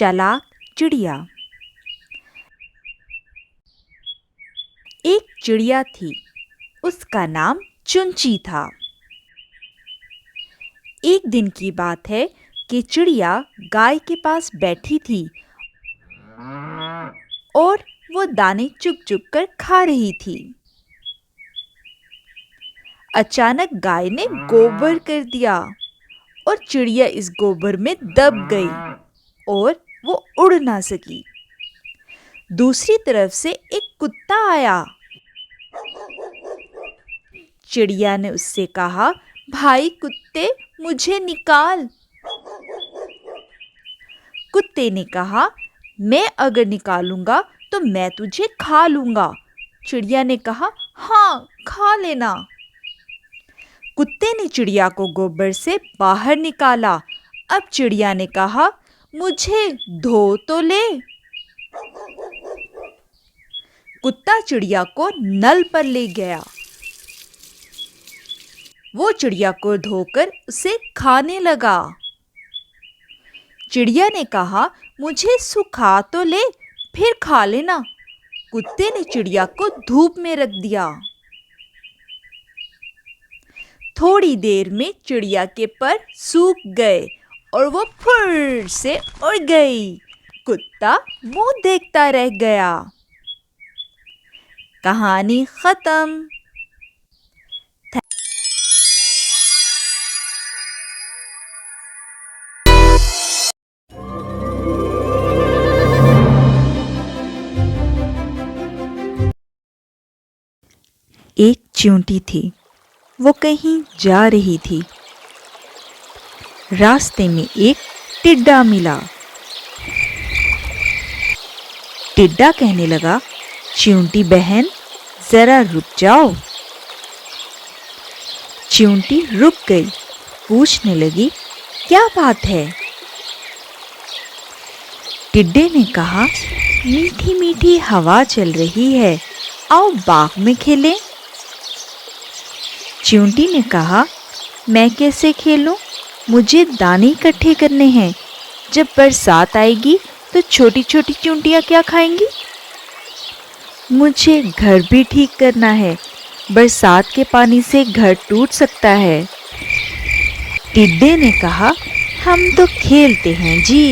चालाक चिड़िया। एक चिड़िया थी, उसका नाम चुंची था। एक दिन की बात है कि चिड़िया गाय के पास बैठी थी और वो दाने चुग चुग कर खा रही थी। अचानक गाय ने गोबर कर दिया और चिड़िया इस गोबर में दब गई और वो उड़ ना सकी। दूसरी तरफ से एक कुत्ता आया। चिड़िया ने उससे कहा, भाई कुत्ते, मुझे निकाल। कुत्ते ने कहा, मैं अगर निकालूंगा तो मैं तुझे खा लूंगा। चिड़िया ने कहा, हाँ, खा लेना। कुत्ते ने चिड़िया को गोबर से बाहर निकाला। अब चिड़िया ने कहा, मुझे धो तो ले। कुत्ता चिड़िया को नल पर ले गया। वो चिड़िया को धोकर उसे खाने लगा। चिड़िया ने कहा, मुझे सुखा तो ले, फिर खा लेना। कुत्ते ने चिड़िया को धूप में रख दिया। थोड़ी देर में चिड़िया के पर सूख गए और वो फुर से उड़ गई। कुत्ता मुंह देखता रह गया। कहानी खत्म। एक चींटी थी, वो कहीं जा रही थी। रास्ते में एक टिड्डा मिला। टिड्डा कहने लगा, चींटी बहन, जरा रुक जाओ। चींटी रुक गई, पूछने लगी, क्या बात है? टिड्डे ने कहा, मीठी मीठी हवा चल रही है, आओ बाग में खेलें। चींटी ने कहा, मैं कैसे खेलूं? मुझे दाने इकट्ठे करने हैं। जब बरसात आएगी तो छोटी छोटी चींटियां क्या खाएंगी? मुझे घर भी ठीक करना है, बरसात के पानी से घर टूट सकता है। टिड्डे ने कहा, हम तो खेलते हैं जी।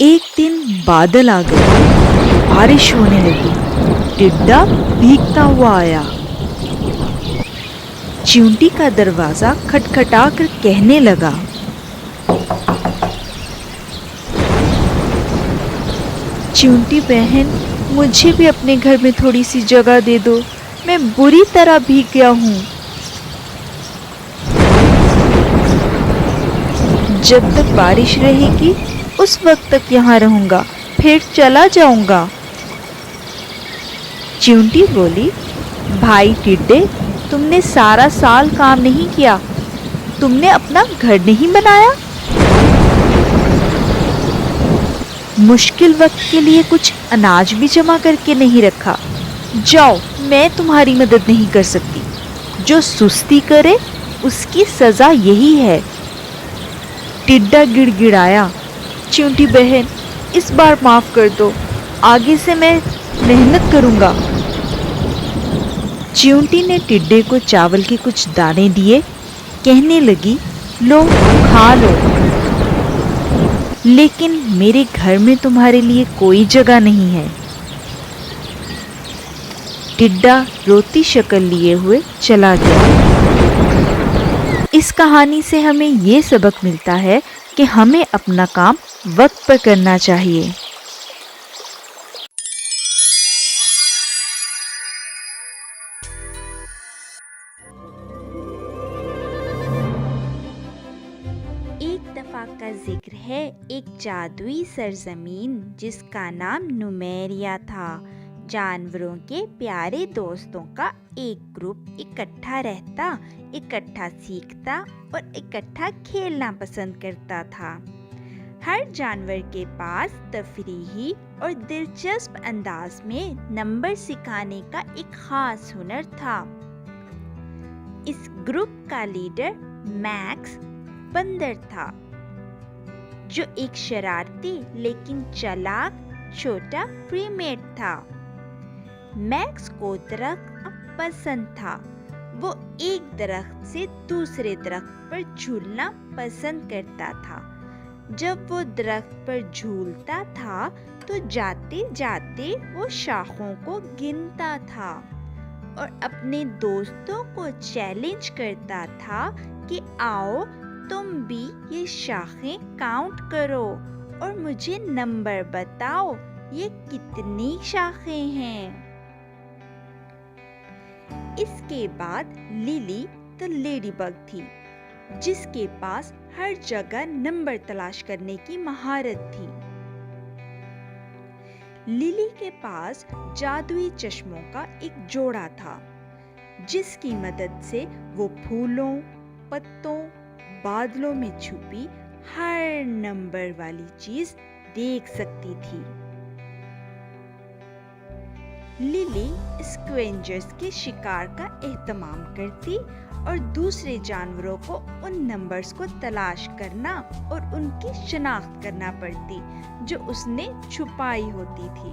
एक दिन बादल आ गए, बारिश होने लगी। टिड्डा भीगता हुआ आया। चींटी का दरवाजा खटखटा कर कहने लगा, चींटी बहन, मुझे भी अपने घर में थोड़ी सी जगह दे दो, मैं बुरी तरह भीग गया हूँ। जब तक बारिश रहेगी उस वक्त तक यहाँ रहूंगा, फिर चला जाऊंगा। चींटी बोली, भाई टिड्डे, तुमने सारा साल काम नहीं किया, तुमने अपना घर नहीं बनाया, मुश्किल वक्त के लिए कुछ अनाज भी जमा करके नहीं रखा। जाओ, मैं तुम्हारी मदद नहीं कर सकती। जो सुस्ती करे उसकी सजा यही है। टिड्डा गिड़गिड़ाया, चींटी बहन, इस बार माफ कर दो, आगे से मैं मेहनत करूंगा। चींटी ने टिड्डे को चावल के कुछ दाने दिए, कहने लगी, लो खा लो, लेकिन मेरे घर में तुम्हारे लिए कोई जगह नहीं है। टिड्डा रोती शक्ल लिए हुए चला गया। इस कहानी से हमें ये सबक मिलता है कि हमें अपना काम वक्त पर करना चाहिए। एक दफा का जिक्र है, एक जादुई सरजमीन जिसका नाम नुमेरिया था। जानवरों के प्यारे दोस्तों का एक ग्रुप इकट्ठा रहता, इकट्ठा सीखता और इकट्ठा खेलना पसंद करता था। हर जानवर के पास तफरीही और दिलचस्प अंदाज में नंबर सिखाने का एक खास हुनर था। इस ग्रुप का लीडर मैक्स बंदर था। जो एक शरारती लेकिन चालाक छोटा प्रीमेट था। मैक्स को दरख्त पसंद था। वो एक दरख्त से दूसरे दरख्त पर झूलना पसंद करता था। जब वो दरख्त पर झूलता था तो जाते जाते वो शाखों को गिनता था और अपने दोस्तों को चैलेंज करता था कि आओ तुम भी ये शाखें काउंट करो और मुझे नंबर बताओ ये कितनी शाखें हैं। इसके बाद लिली द लेडीबग थी, जिसके पास हर जगह नंबर तलाश करने की महारत थी। लिली के पास जादुई चश्मों का एक जोड़ा था, जिसकी मदद से वो फूलों, पत्तों, बादलों में छुपी हर नंबर वाली चीज देख सकती थी। लिली स्क्वेंजर्स के शिकार का एहतमाम करती और दूसरे जानवरों को उन नंबर्स को तलाश करना और उनकी शनाख्त करना पड़ती जो उसने छुपाई होती थी।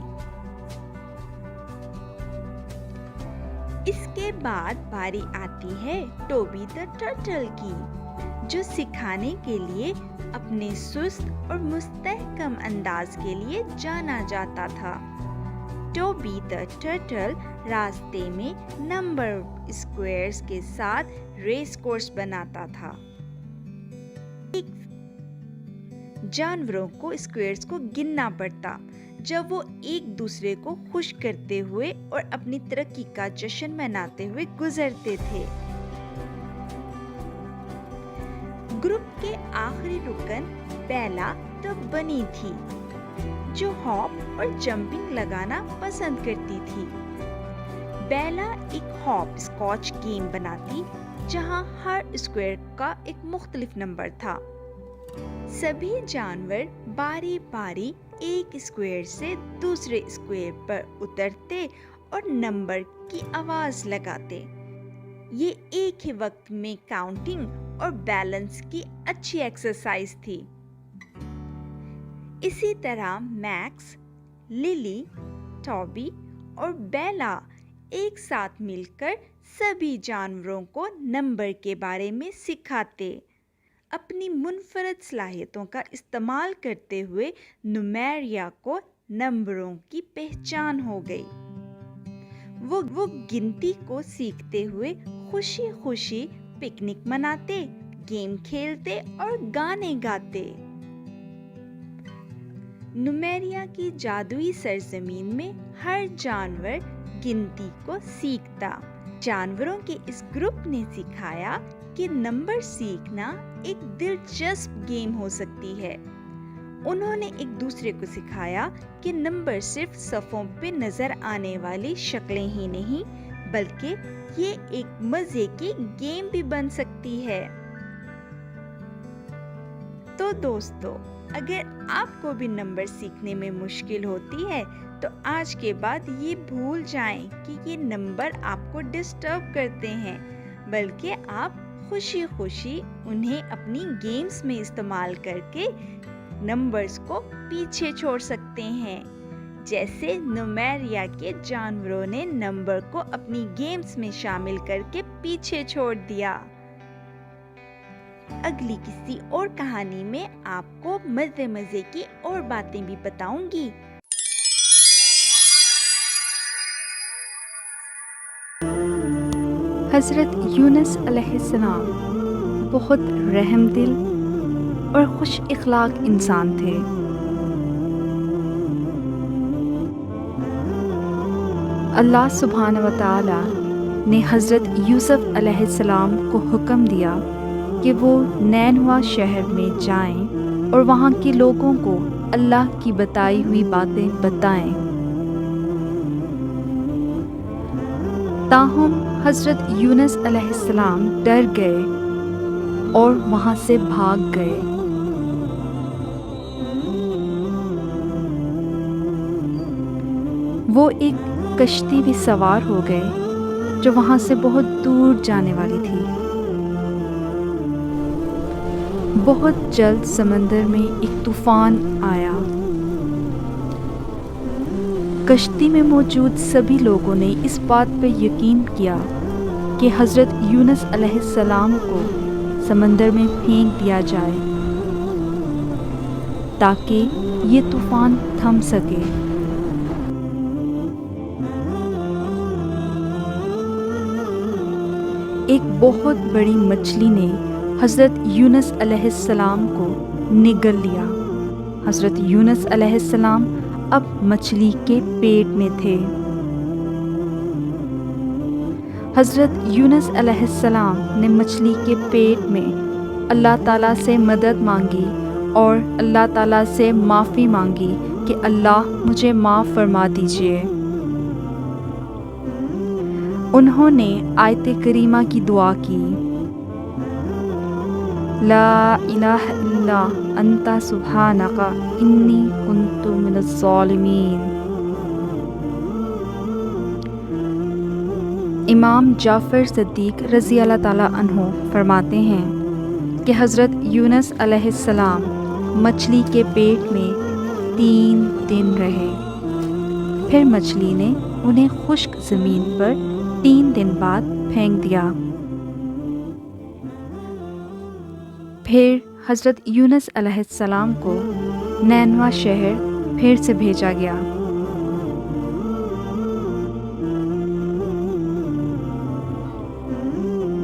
इसके बाद बारी आती है टोबी द टर्टल की, जो सिखाने के लिए अपने सुस्त और मुस्तहकम अंदाज के लिए जाना जाता था। टोबी द टर्टल रास्ते में नंबर स्क्वायर्स के साथ रेस कोर्स बनाता था। जानवरों को स्क्वायर्स को गिनना पड़ता जब वो एक दूसरे को खुश करते हुए और अपनी तरक्की का जश्न मनाते हुए गुजरते थे। ग्रुप के आखिरी रुकन बेला द बनी थी, जो हॉप और जंपिंग लगाना पसंद करती थी। बेला एक हॉप स्कॉच गेम बनाती, जहां हर स्क्वायर का एक मुख्तलिफ नंबर था। सभी जानवर बारी बारी एक स्क्वायर से दूसरे स्क्वायर पर उतरते और नंबर की आवाज लगाते। ये एक ही वक्त में काउंटिंग और बैलेंस की अच्छी एक्सरसाइज थी। इसी तरह मैक्स, लिली, टॉबी और बेला एक साथ मिलकर सभी जानवरों को नंबर के बारे में सिखाते। अपनी मुनफरद सलाहियतों का इस्तेमाल करते हुए नुमेरिया को नंबरों की पहचान हो गई। वो गिनती को सीखते हुए खुशी खुशी पिकनिक मनाते, गेम खेलते और गाने गाते। नुमेरिया की जादुई सरजमीन में हर जानवर गिनती को सीखता। जानवरों के इस ग्रुप ने सिखाया कि नंबर सीखना एक दिलचस्प गेम हो सकती है। उन्होंने एक दूसरे को सिखाया कि नंबर सिर्फ सफ़ों पे नजर आने वाली शक्लें ही नहीं, बल्कि ये एक मजे की गेम भी बन सकती है। तो दोस्तों, अगर आपको भी नंबर सीखने में मुश्किल होती है तो आज के बाद ये भूल जाएं कि ये नंबर आपको डिस्टर्ब करते हैं, बल्कि आप खुशी खुशी उन्हें अपनी गेम्स में इस्तेमाल करके नंबर्स को पीछे छोड़ सकते हैं। जैसे नुमेरिया के जानवरों ने नंबर को अपनी गेम्स में शामिल करके पीछे छोड़ दिया। अगली किसी और कहानी में आपको मजे मजे की और बातें भी बताऊंगी। हज़रत यूनुस अलैहिस्सलाम बहुत रहमदिल और खुश इखलाक इंसान थे। अल्लाह सुब्हानहू व तआला ने हज़रत यूसुफ अलैहिस्सलाम को हुक्म दिया कि वो नैनवा शहर में जाएं और वहाँ के लोगों को अल्लाह की बताई हुई बातें बताएं। ताहम हज़रत यूनुस अलैहिस्सलाम डर गए और वहाँ से भाग गए। वो एक कश्ती भी सवार हो गए जो वहाँ से बहुत दूर जाने वाली थी। بہت جلد سمندر میں ایک طوفان آیا۔ کشتی میں موجود سبھی لوگوں نے اس بات پر یقین کیا کہ حضرت یونس علیہ السلام کو سمندر میں پھینک دیا جائے تاکہ یہ طوفان تھم سکے۔ ایک بہت بڑی مچھلی نے حضرت یونس علیہ السلام کو نگل لیا۔ حضرت یونس علیہ السلام اب مچھلی کے پیٹ میں تھے۔ حضرت یونس علیہ السلام نے مچھلی کے پیٹ میں اللہ تعالیٰ سے مدد مانگی اور اللہ تعالیٰ سے معافی مانگی کہ اللہ مجھے معاف فرما دیجیے۔ انہوں نے آیت کریمہ کی دعا کی، لا الہ الا انت سبحانک انی کنت من الظالمین۔ امام جعفر صدیق رضی اللہ تعالیٰ عنہ فرماتے ہیں کہ حضرت یونس علیہ السلام مچھلی کے پیٹ میں 3 دن رہے، پھر مچھلی نے انہیں خشک زمین پر 3 دن بعد پھینک دیا۔ پھر حضرت یونس علیہ السلام کو نینوا شہر پھر سے بھیجا گیا۔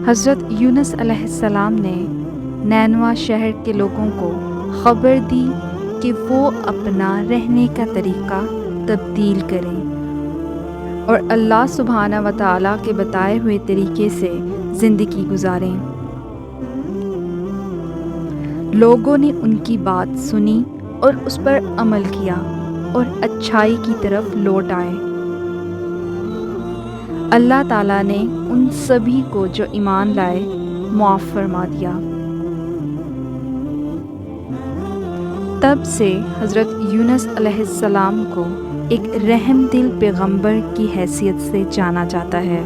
حضرت یونس علیہ السلام نے نینوا شہر کے لوگوں کو خبر دی کہ وہ اپنا رہنے کا طریقہ تبدیل کریں اور اللہ سبحانہ و تعالیٰ کے بتائے ہوئے طریقے سے زندگی گزاریں۔ لوگوں نے ان کی بات سنی اور اس پر عمل کیا اور اچھائی کی طرف لوٹ آئے۔ اللہ تعالیٰ نے ان سبھی کو جو ایمان لائے معاف فرما دیا۔ تب سے حضرت یونس علیہ السلام کو ایک رحم دل پیغمبر کی حیثیت سے جانا جاتا ہے۔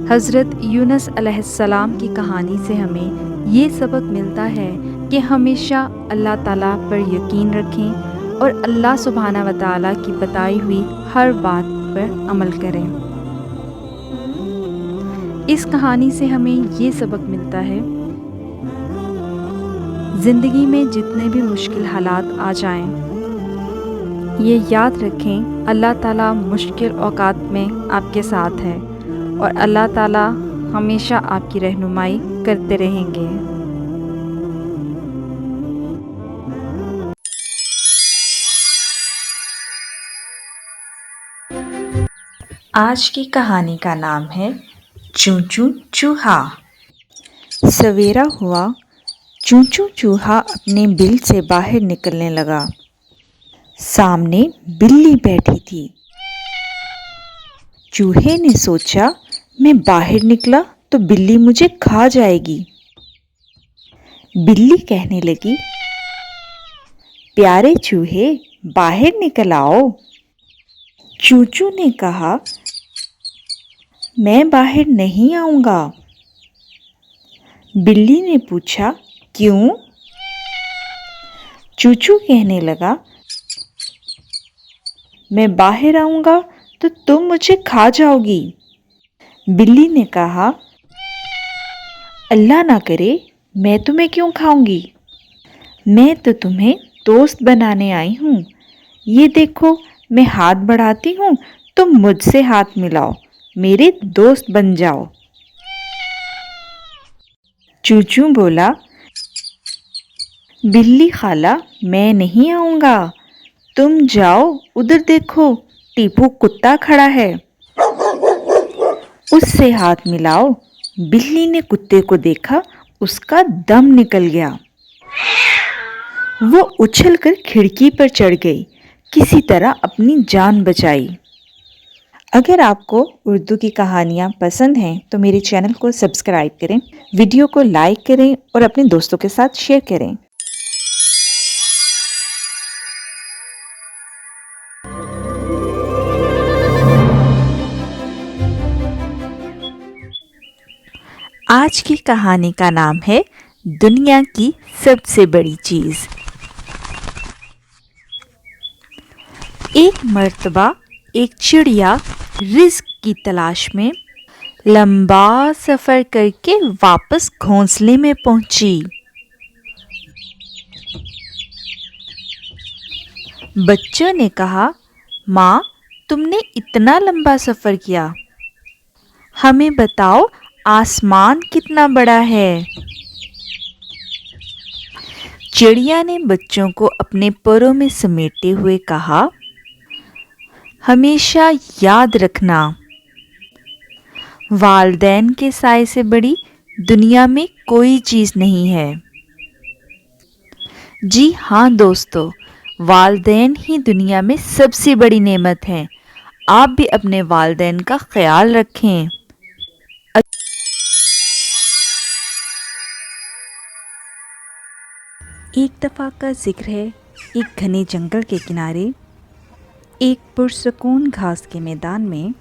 حضرت یونس علیہ السلام کی کہانی سے ہمیں یہ سبق ملتا ہے کہ ہمیشہ اللہ تعالیٰ پر یقین رکھیں اور اللہ سبحانہ و تعالیٰ کی بتائی ہوئی ہر بات پر عمل کریں۔ اس کہانی سے ہمیں یہ سبق ملتا ہے، زندگی میں جتنے بھی مشکل حالات آ جائیں، یہ یاد رکھیں اللہ تعالیٰ مشکل اوقات میں آپ کے ساتھ ہے اور اللہ تعالیٰ ہمیشہ آپ کی رہنمائی کرتے رہیں گے۔ آج کی کہانی کا نام ہے چوں چوں چوہا۔ سویرا ہوا، چوں چوں چوہا اپنے بل سے باہر نکلنے لگا۔ سامنے بلی بیٹھی تھی۔ چوہے نے سوچا میں باہر نکلا تو بلی مجھے کھا جائے گی۔ بلی کہنے لگی، پیارے چوہے باہر نکل آؤ۔ چوں چوں نے کہا، میں باہر نہیں آؤں گا۔ بلی نے پوچھا، کیوں؟ چوں چوں کہنے لگا، میں باہر آؤں گا تو تم مجھے کھا جاؤ گی۔ بلی نے کہا، اللہ نہ کرے، میں تمہیں کیوں کھاؤں گی؟ میں تو تمہیں دوست بنانے آئی ہوں۔ یہ دیکھو، میں ہاتھ بڑھاتی ہوں، تم مجھ سے ہاتھ ملاؤ، میرے دوست بن جاؤ۔ چوں چوں بولا، بلی خالہ میں نہیں آؤں گا، تم جاؤ ادھر دیکھو ٹیپو کتا کھڑا ہے، اس سے ہاتھ ملاؤ۔ بلی نے کتے کو دیکھا، اس کا دم نکل گیا۔ وہ اچھل کر کھڑکی پر چڑھ گئی، کسی طرح اپنی جان بچائی۔ اگر آپ کو اردو کی کہانیاں پسند ہیں تو میرے چینل کو سبسکرائب کریں، ویڈیو کو لائک کریں اور اپنے دوستوں کے ساتھ شیئر کریں۔ आज की कहानी का नाम है दुनिया की सबसे बड़ी चीज़। एक मर्तबा एक चिड़िया रिज़्क की तलाश में लंबा सफ़र करके वापस घोंसले में पहुंची। बच्चों ने कहा, माँ, तुमने इतना लंबा सफ़र किया, हमें बताओ आसमान कितना बड़ा है। चिड़िया ने बच्चों को अपने परों में समेटे हुए कहा, हमेशा याद रखना, वालदैन के साए से बड़ी दुनिया में कोई चीज़ नहीं है। जी हाँ दोस्तों, वालदैन ही दुनिया में सबसे बड़ी नेमत है। आप भी अपने वालदैन का ख्याल रखें। एक दफ़ा का जिक्र है, एक घने जंगल के किनारे एक पुरसकून घास के मैदान में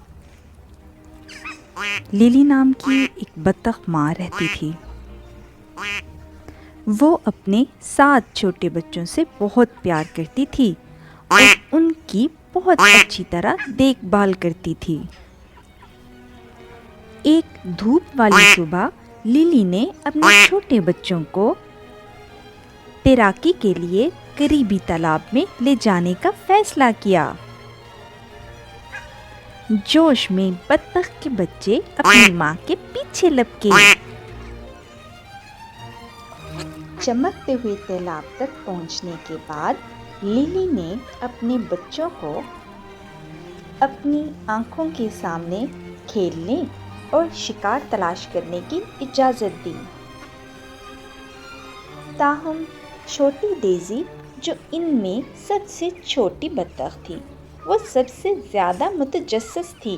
लिली नाम की एक बतख माँ रहती थी। वो अपने 7 छोटे बच्चों से बहुत प्यार करती थी और उनकी बहुत अच्छी तरह देखभाल करती थी। एक धूप वाली सुबह लिली ने अपने छोटे बच्चों को तैराकी के लिए करीबी तालाब में ले जाने का फैसला किया। जोश में बत्तख के बच्चे अपनी माँ के पीछे लपके। चमकते हुए तालाब तक पहुँचने के बाद लिली ने अपने बच्चों को अपनी आंखों के सामने खेलने और शिकार तलाश करने की इजाज़त दी। ताहम छोटी डेज़ी, जो इनमें सबसे छोटी बत्तख थी, वो सबसे ज़्यादा मुतजस्सिस थी।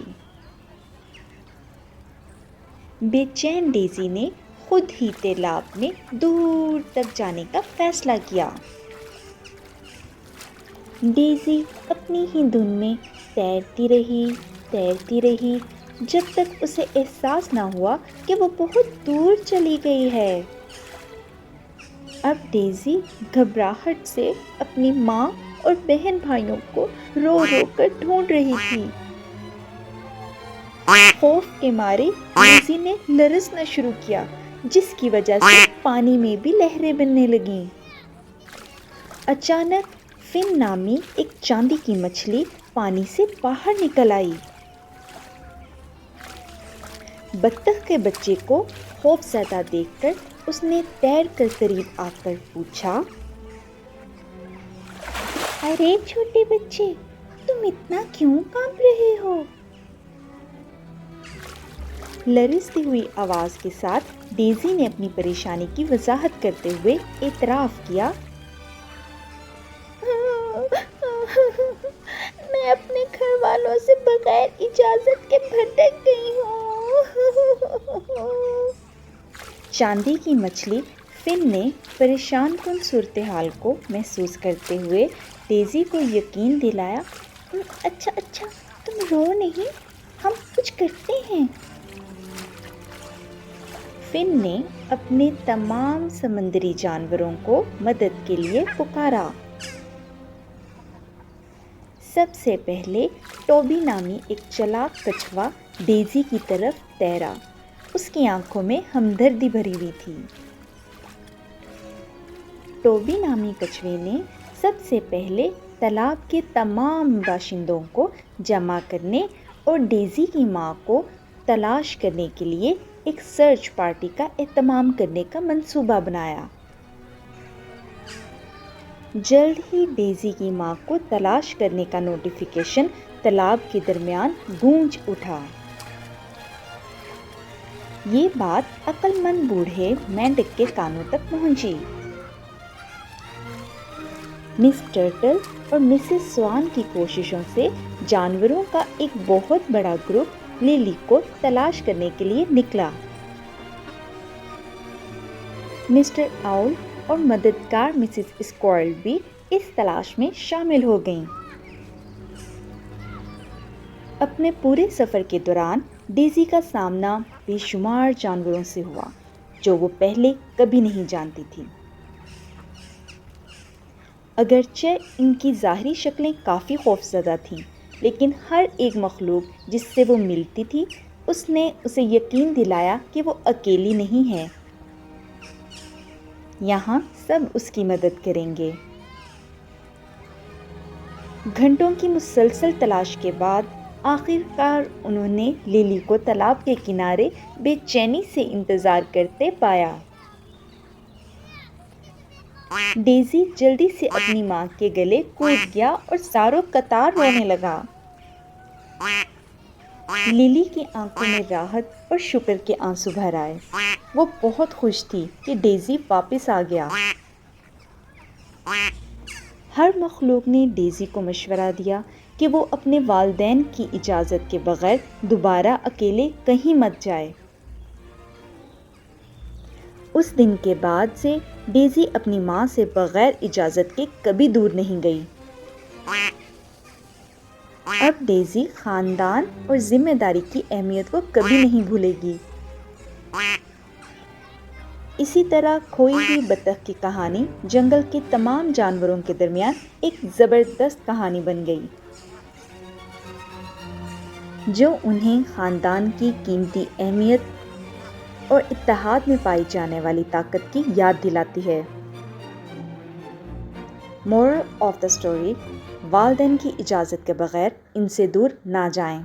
बेचैन डेज़ी ने खुद ही तालाब में दूर तक जाने का फैसला किया। डेज़ी अपनी ही धुन में तैरती रही जब तक उसे एहसास न हुआ कि वो बहुत दूर चली गई है। अब डेज़ी घबराहट से अपनी माँ और बहन भाइयों को रो रो कर ढूंढ रही थी। खौफ के मारे डेज़ी ने लरसना शुरू किया, जिसकी वजह से पानी में भी लहरें बनने लगीं। अचानक फिन नामी एक चांदी की मछली पानी से बाहर निकल आई। बत्तख के बच्चे को खौफज़दा देखकर उसने तैर कर करीब आकर पूछा, अरे छोटे बच्चे, तुम इतना क्यों कांप रहे हो? लरसती हुई आवाज़ के साथ डेज़ी ने अपनी परेशानी की वजाहत करते हुए एतराफ़ किया, मैं अपने घर वालों से बगैर इजाज़त के भटक गई हूँ। चांदी की मछली फिन ने परेशान कुन सूरत हाल को महसूस करते हुए डेज़ी को यकीन दिलाया, अच्छा तुम रो नहीं, हम कुछ करते हैं। फिन ने अपने तमाम समंदरी जानवरों को मदद के लिए पुकारा। सबसे पहले टोबी नामी एक चालाक कछुआ डेज़ी की तरफ तैरा। उसकी आंखों में हमदर्दी भरी हुई थी। टोबी नामी कछुए ने सबसे पहले तालाब के तमाम बाशिंदों को जमा करने और डेज़ी की माँ को तलाश करने के लिए एक सर्च पार्टी का एहतमाम करने का मंसूबा बनाया। जल्द ही डेज़ी की माँ को तलाश करने का नोटिफिकेशन तालाब के दरमियान गूंज उठा। ये बात अक्लमंद बूढ़े मेंढक के कानों तक पहुंची। मिस टर्टल और मिसेस स्वान की कोशिशों से जानवरों का एक बहुत बड़ा ग्रुप लिली को तलाश करने के लिए निकला। मिस्टर आउल और मददगार मिसेस स्क्वायरल भी इस तलाश में शामिल हो गईं। अपने पूरे सफ़र के दौरान ڈیزی کا سامنا بے شمار جانوروں سے ہوا جو وہ پہلے کبھی نہیں جانتی تھی۔ اگرچہ ان کی ظاہری شکلیں کافی خوفزدہ تھیں، لیکن ہر ایک مخلوق جس سے وہ ملتی تھی اس نے اسے یقین دلایا کہ وہ اکیلی نہیں ہے، یہاں سب اس کی مدد کریں گے۔ گھنٹوں کی مسلسل تلاش کے بعد آخر کار انہوں نے لیلی کو تالاب کے کنارے بے چینی سے انتظار کرتے پایا۔ ڈیزی جلدی سے اپنی ماں کے گلے کود گیا اور ساروں قطار رونے لگا۔ لیلی کی آنکھوں میں راحت اور شکر کے آنسو بھر آئے۔ وہ بہت خوش تھی کہ ڈیزی واپس آ گیا۔ ہر مخلوق نے ڈیزی کو مشورہ دیا کہ وہ اپنے والدین کی اجازت کے بغیر دوبارہ اکیلے کہیں مت جائے۔ اس دن کے بعد سے ڈیزی اپنی ماں سے بغیر اجازت کے کبھی دور نہیں گئی۔ اب ڈیزی خاندان اور ذمہ داری کی اہمیت کو کبھی نہیں بھولے گی۔ اسی طرح کھوئی ہوئی بطخ کی کہانی جنگل کے تمام جانوروں کے درمیان ایک زبردست کہانی بن گئی، جو انہیں خاندان کی قیمتی اہمیت اور اتحاد میں پائی جانے والی طاقت کی یاد دلاتی ہے۔ مورل آف دا اسٹوری: والدین کی اجازت کے بغیر ان سے دور نہ جائیں۔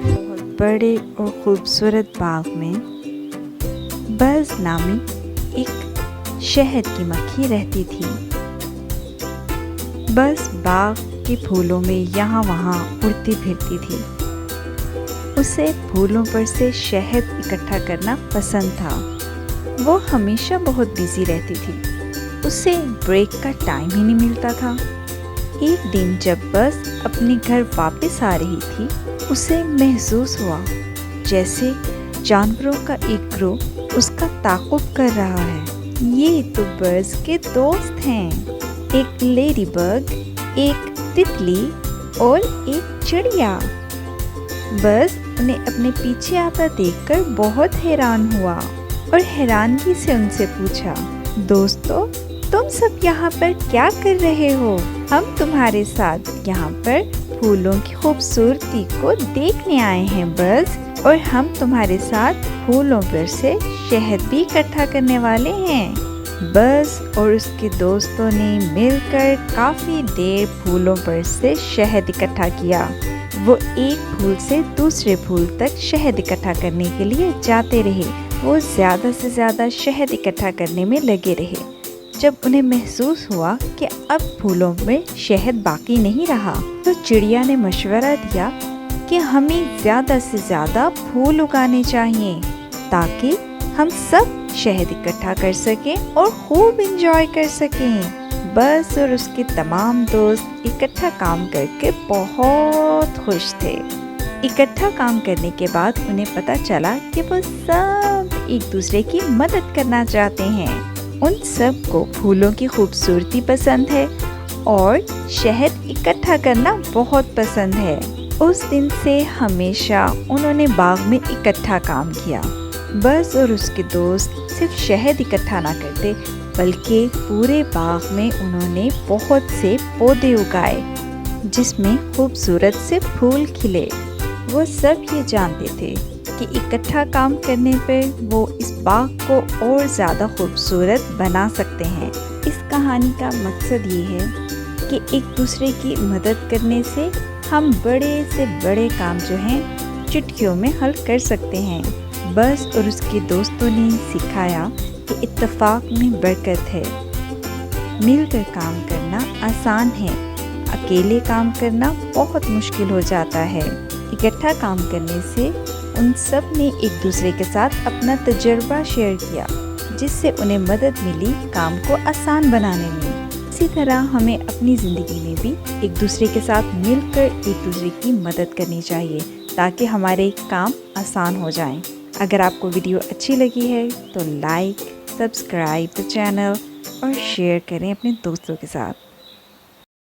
بہت بڑے اور خوبصورت باغ میں بز نامی ایک شہد کی مکھی رہتی تھی۔ بز باغ کے پھولوں میں یہاں وہاں اڑتی پھرتی تھی۔ اسے پھولوں پر سے شہد اکٹھا کرنا پسند تھا۔ وہ ہمیشہ بہت بیزی رہتی تھی، اسے بریک کا ٹائم ہی نہیں ملتا تھا۔ ایک دن جب بز اپنے گھر واپس آ رہی تھی، اسے محسوس ہوا جیسے جانوروں کا ایک گروہ اس کا تعاقب کر رہا ہے۔ یہ تو بز کے دوست ہیں، ایک لیڈی بگ، ایک تتلی اور ایک چڑیا۔ بز انہیں اپنے پیچھے آتا دیکھ کر بہت حیران ہوا اور حیرانگی سے ان سے پوچھا، دوستو تم سب یہاں پر کیا کر رہے ہو؟ ہم تمہارے ساتھ یہاں پر پھولوں کی خوبصورتی کو دیکھنے آئے ہیں بز، اور ہم تمہارے ساتھ پھولوں پر سے شہد بھی اکٹھا کرنے والے ہیں۔ بز اور اس کے دوستوں نے مل کر کافی دیر پھولوں پر سے شہد اکٹھا کیا۔ وہ ایک پھول سے دوسرے پھول تک شہد اکٹھا کرنے کے لیے جاتے رہے۔ وہ زیادہ سے زیادہ شہد اکٹھا کرنے میں لگے رہے۔ جب انہیں محسوس ہوا کہ اب پھولوں میں شہد باقی نہیں رہا، تو چڑیا نے مشورہ دیا کہ ہمیں زیادہ سے زیادہ پھول اگانے چاہیے تاکہ ہم سب شہد اکٹھا کر سکیں اور خوب انجوائے کر سکیں۔ بز اور اس کے تمام دوست اکٹھا کام کر کے بہت خوش تھے۔ اکٹھا کام کرنے کے بعد انہیں پتہ چلا کہ وہ سب ایک دوسرے کی مدد کرنا چاہتے ہیں۔ ان سب کو پھولوں کی خوبصورتی پسند ہے اور شہد اکٹھا کرنا بہت پسند ہے۔ اس دن سے ہمیشہ انہوں نے باغ میں اکٹھا کام کیا۔ بز اور اس کے دوست صرف شہد اکٹھا نہ کرتے بلکہ پورے باغ میں انہوں نے بہت سے پودے اگائے جس میں خوبصورت سے پھول کھلے۔ وہ سب یہ جانتے تھے کہ اکٹھا کام کرنے پر وہ اس باغ کو اور زیادہ خوبصورت بنا سکتے ہیں۔ اس کہانی کا مقصد یہ ہے کہ ایک دوسرے کی مدد کرنے سے ہم بڑے سے بڑے کام جو ہیں چٹکیوں میں حل کر سکتے ہیں۔ بز اور اس کے دوستوں نے سکھایا کہ اتفاق میں برکت ہے، مل کر کام کرنا آسان ہے، اکیلے کام کرنا بہت مشکل ہو جاتا ہے۔ اکٹھا کام کرنے سے ان سب نے ایک دوسرے کے ساتھ اپنا تجربہ شیئر کیا جس سے انہیں مدد ملی کام کو آسان بنانے میں۔ اسی طرح ہمیں اپنی زندگی میں بھی ایک دوسرے کے ساتھ مل کر ایک دوسرے کی مدد کرنی چاہیے تاکہ ہمارے کام آسان ہو جائیں۔ اگر آپ کو ویڈیو اچھی لگی ہے تو لائک، سبسکرائب دا چینل اور شیئر کریں اپنے دوستوں کے ساتھ.